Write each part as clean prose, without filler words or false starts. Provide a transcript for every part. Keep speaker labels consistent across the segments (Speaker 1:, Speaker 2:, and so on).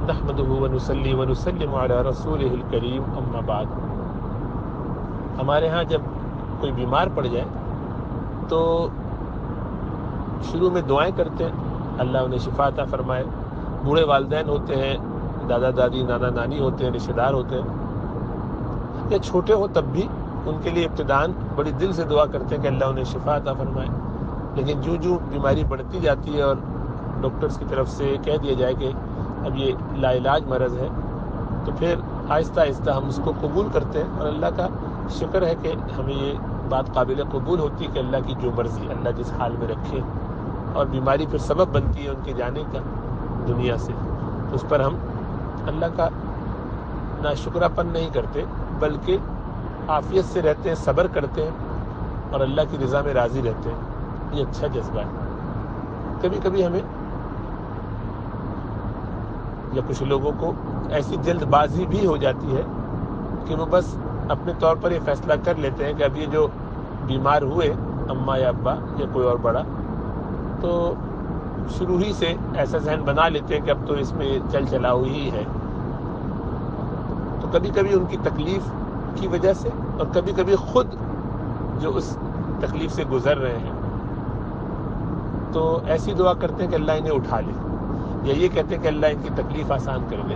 Speaker 1: نحمده ونصلی ونسلم علی رسولہ الکریم اما بعد۔ ہمارے ہاں جب کوئی بیمار پڑ جائے تو شروع میں دعائیں کرتے ہیں، اللہ انہیں شفا عطا فرمائے۔ بوڑھے والدین ہوتے ہیں، دادا دادی نانا نانی ہوتے ہیں، رشتہ دار ہوتے ہیں، یا چھوٹے ہو تب بھی ان کے لیے ابتداً بڑی دل سے دعا کرتے ہیں کہ اللہ انہیں شفا عطا فرمائے۔ لیکن جو بیماری بڑھتی جاتی ہے اور ڈاکٹرز کی طرف سے کہہ دیا جائے کہ اب یہ لا علاج مرض ہے، تو پھر آہستہ آہستہ ہم اس کو قبول کرتے ہیں، اور اللہ کا شکر ہے کہ ہمیں یہ بات قابل قبول ہوتی ہے کہ اللہ کی جو مرضی، اللہ جس حال میں رکھے، اور بیماری پھر سبب بنتی ہے ان کے جانے کا دنیا سے، تو اس پر ہم اللہ کا نہ شکراپن نہیں کرتے بلکہ عافیت سے رہتے ہیں، صبر کرتے ہیں اور اللہ کی رضا میں راضی رہتے ہیں۔ یہ اچھا جذبہ ہے۔ کبھی کبھی ہمیں یا کچھ لوگوں کو ایسی جلد بازی بھی ہو جاتی ہے کہ وہ بس اپنے طور پر یہ فیصلہ کر لیتے ہیں کہ اب یہ جو بیمار ہوئے اماں یا ابا یا کوئی اور بڑا، تو شروع ہی سے ایسا ذہن بنا لیتے ہیں کہ اب تو اس میں چل چلا ہوئی ہے۔ تو کبھی کبھی ان کی تکلیف کی وجہ سے، اور کبھی کبھی خود جو اس تکلیف سے گزر رہے ہیں، تو ایسی دعا کرتے ہیں کہ اللہ انہیں اٹھا لے، یا یہ کہتے ہیں کہ اللہ ان کی تکلیف آسان کر لے،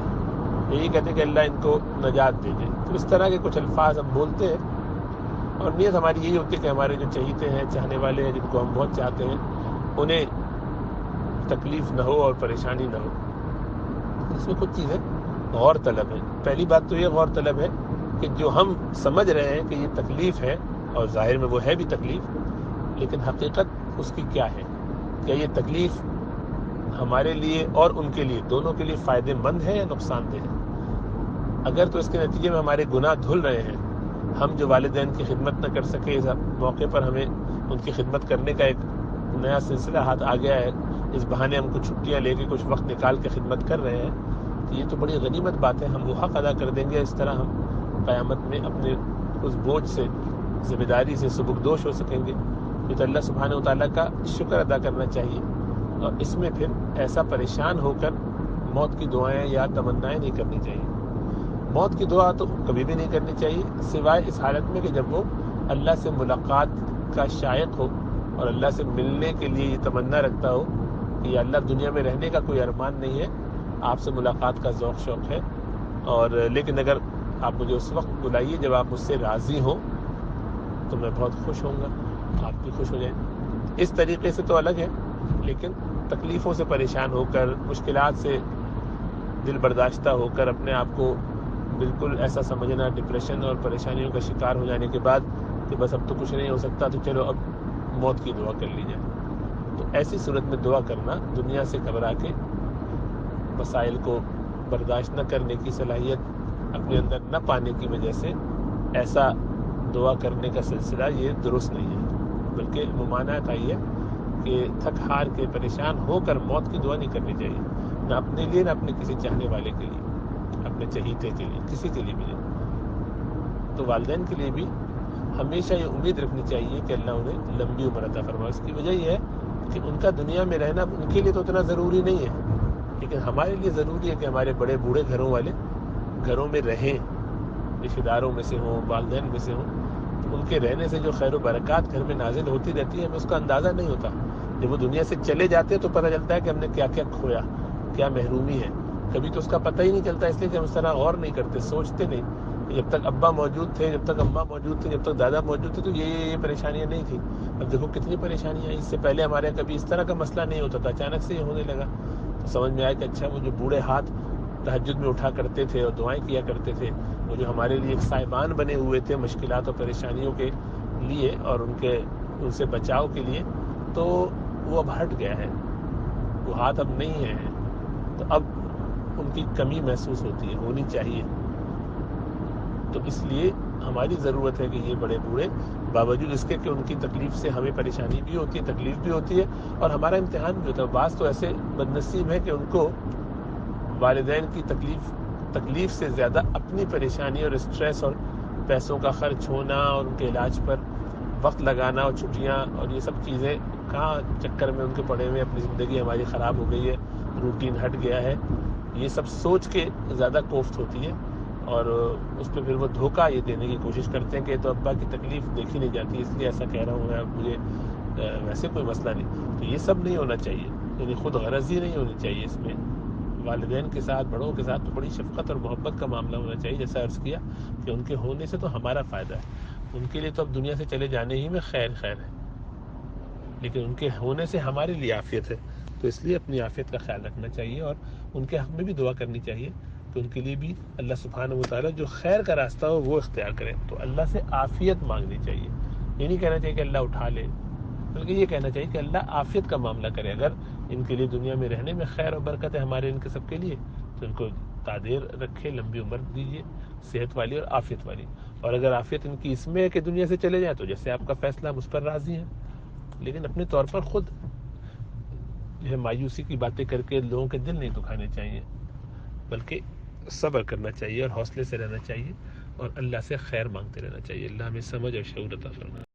Speaker 1: یا یہ کہتے ہیں کہ اللہ ان کو نجات دے دے۔ تو اس طرح کے کچھ الفاظ ہم بولتے ہیں، اور نیت ہماری یہی ہوتی ہے کہ ہمارے جو چہیتے ہیں، چاہنے والے ہیں، جن کو ہم بہت چاہتے ہیں، انہیں تکلیف نہ ہو اور پریشانی نہ ہو۔ اس میں کچھ چیزیں غور طلب ہے۔ پہلی بات تو یہ غور طلب ہے کہ جو ہم سمجھ رہے ہیں کہ یہ تکلیف ہے، اور ظاہر میں وہ ہے بھی تکلیف، لیکن حقیقت اس کی کیا ہے؟ کیا یہ تکلیف ہمارے لیے اور ان کے لیے، دونوں کے لیے فائدے مند ہے یا نقصان دہ ہے؟ اگر تو اس کے نتیجے میں ہمارے گناہ دھل رہے ہیں، ہم جو والدین کی خدمت نہ کر سکے، اس موقع پر ہمیں ان کی خدمت کرنے کا ایک نیا سلسلہ ہاتھ آ گیا ہے، اس بہانے ہم کچھ چھٹیاں لے کے کچھ وقت نکال کے خدمت کر رہے ہیں، تو یہ تو بڑی غنیمت بات ہے، ہم وہ حق ادا کر دیں گے۔ اس طرح ہم قیامت میں اپنے اس بوجھ سے، ذمہ داری سے سبکدوش ہو سکیں گے۔ یہ تو اللہ سبحانہ و تعالیٰ کا شکر ادا کرنا چاہیے، اور اس میں پھر ایسا پریشان ہو کر موت کی دعائیں یا تمنائیں نہیں کرنی چاہیے۔ موت کی دعا تو کبھی بھی نہیں کرنی چاہیے، سوائے اس حالت میں کہ جب وہ اللہ سے ملاقات کا شائق ہو اور اللہ سے ملنے کے لیے یہ تمنا رکھتا ہو کہ یا اللہ دنیا میں رہنے کا کوئی ارمان نہیں ہے، آپ سے ملاقات کا ذوق شوق ہے، اور لیکن اگر آپ مجھے اس وقت بلائیے جب آپ مجھ سے راضی ہوں تو میں بہت خوش ہوں گا، آپ بھی خوش ہو جائیں۔ اس طریقے سے تو الگ ہے، لیکن تکلیفوں سے پریشان ہو کر، مشکلات سے دل برداشتہ ہو کر، اپنے آپ کو بالکل ایسا سمجھنا، ڈپریشن اور پریشانیوں کا شکار ہو جانے کے بعد کہ بس اب تو کچھ نہیں ہو سکتا، تو چلو اب موت کی دعا کر لی جائے، تو ایسی صورت میں دعا کرنا دنیا سے گھبرا کے مسائل کو برداشت نہ کرنے کی صلاحیت اپنے اندر نہ پانے کی وجہ سے ایسا دعا کرنے کا سلسلہ یہ درست نہیں ہے، بلکہ ممانعت آئی ہے کہ تھک ہار کے پریشان ہو کر موت کی دعا نہیں کرنی چاہیے، نہ اپنے لیے نہ اپنے کسی چاہنے والے کے لیے، اپنے چہیتے کے لیے، کسی کے لیے بھی نہیں۔ تو والدین کے لیے بھی ہمیشہ یہ امید رکھنی چاہیے کہ اللہ انہیں لمبی عمر عطا فرمائے۔ اس کی وجہ یہ ہے کہ ان کا دنیا میں رہنا ان کے لیے تو اتنا ضروری نہیں ہے، لیکن ہمارے لیے ضروری ہے کہ ہمارے بڑے بوڑھے گھروں والے گھروں میں رہیں، رشتہ داروں میں سے ہوں، والدین میں سے ہوں، تو ان کے رہنے سے جو خیر و برکات گھر میں نازل ہوتی رہتی ہے، ہمیں اس کا اندازہ نہیں ہوتا۔ جب وہ دنیا سے چلے جاتے ہیں تو پتہ چلتا ہے کہ ہم نے کیا کیا کھویا، کیا محرومی ہے۔ کبھی تو اس کا پتہ ہی نہیں چلتا، اس لیے کہ ہم اس طرح غور نہیں کرتے، سوچتے نہیں کہ جب تک ابا موجود تھے، جب تک اماں موجود تھے، جب تک دادا موجود تھے، تو یہ پریشانیاں نہیں تھیں۔ اب دیکھو کتنی پریشانیاں ہیں، اس سے پہلے ہمارے یہاں کبھی اس طرح کا مسئلہ نہیں ہوتا تھا، اچانک سے یہ ہونے لگا، تو سمجھ میں آیا کہ اچھا وہ جو بوڑھے ہاتھ تہجد میں اٹھا کرتے تھے اور دعائیں کیا کرتے تھے، وہ جو ہمارے لیے ایک سائبان بنے ہوئے تھے مشکلات اور پریشانیوں کے لیے اور ان سے بچاؤ کے لیے، تو وہ اب ہٹ گیا ہے، وہ ہاتھ اب نہیں ہے، تو اب ان کی کمی محسوس ہوتی ہے، ہونی چاہیے۔ تو اس لیے ہماری ضرورت ہے کہ یہ بڑے بوڑھے باوجود اس کے کہ ان کی تکلیف سے ہمیں پریشانی بھی ہوتی ہے، تکلیف بھی ہوتی ہے، اور ہمارا امتحان بھی ہوتا ہے۔ بعض تو ایسے بد نصیب ہے کہ ان کو والدین کی تکلیف سے زیادہ اپنی پریشانی اور اسٹریس اور پیسوں کا خرچ ہونا اور ان کے علاج پر وقت لگانا اور چھٹیاں اور یہ سب چیزیں کہاں چکر میں ان کے پڑے ہوئے، اپنی زندگی ہماری خراب ہو گئی ہے، روٹین ہٹ گیا ہے، یہ سب سوچ کے زیادہ کوفت ہوتی ہے، اور اس پہ پھر وہ دھوکہ یہ دینے کی کوشش کرتے ہیں کہ تو ابا کی تکلیف دیکھی نہیں جاتی اس لیے ایسا کہہ رہا ہوں، مجھے ویسے کوئی مسئلہ نہیں. تو یہ سب نہیں ہونا چاہیے، یعنی خود غرضی نہیں ہونی چاہیے. اس میں والدین کے ساتھ، بڑوں کے ساتھ تو بڑی شفقت اور محبت کا معاملہ ہونا چاہیے، جیسا عرض کیا کہ ان کے ہونے سے تو ہمارا فائدہ ہے، ان کے لیے تو اب دنیا سے چلے جانے ہی میں خیر ہے، لیکن ان کے ہونے سے ہمارے لیے عافیت ہے. تو اس لیے اپنی عافیت کا خیال رکھنا چاہیے، اور ان کے حق میں بھی دعا کرنی چاہیے کہ ان کے لیے بھی اللہ سبحانہ و تعالیٰ جو خیر کا راستہ ہو وہ اختیار کرے. تو اللہ سے عافیت مانگنی چاہیے، یہ نہیں کہنا چاہیے کہ اللہ اٹھا لے، بلکہ یہ کہنا چاہیے کہ اللہ عافیت کا معاملہ کرے. اگر ان کے لیے دنیا میں رہنے میں خیر و برکت ہے ہمارے ان کے سب کے لیے، تو ان کو تعدیر رکھے، لمبی عمر دیجیے، صحت والی اور عافیت والی. اور اگر عافیت ان کی اس میں ہے کہ دنیا سے چلے جائیں تو جیسے آپ کا فیصلہ، ہم اس پر راضی ہیں. لیکن اپنے طور پر خود جو ہے مایوسی کی باتیں کر کے لوگوں کے دل نہیں دکھانے چاہیے، بلکہ صبر کرنا چاہیے اور حوصلے سے رہنا چاہیے، اور اللہ سے خیر مانگتے رہنا چاہیے. اللہ ہمیں سمجھ اور شعور عطا فرمائے.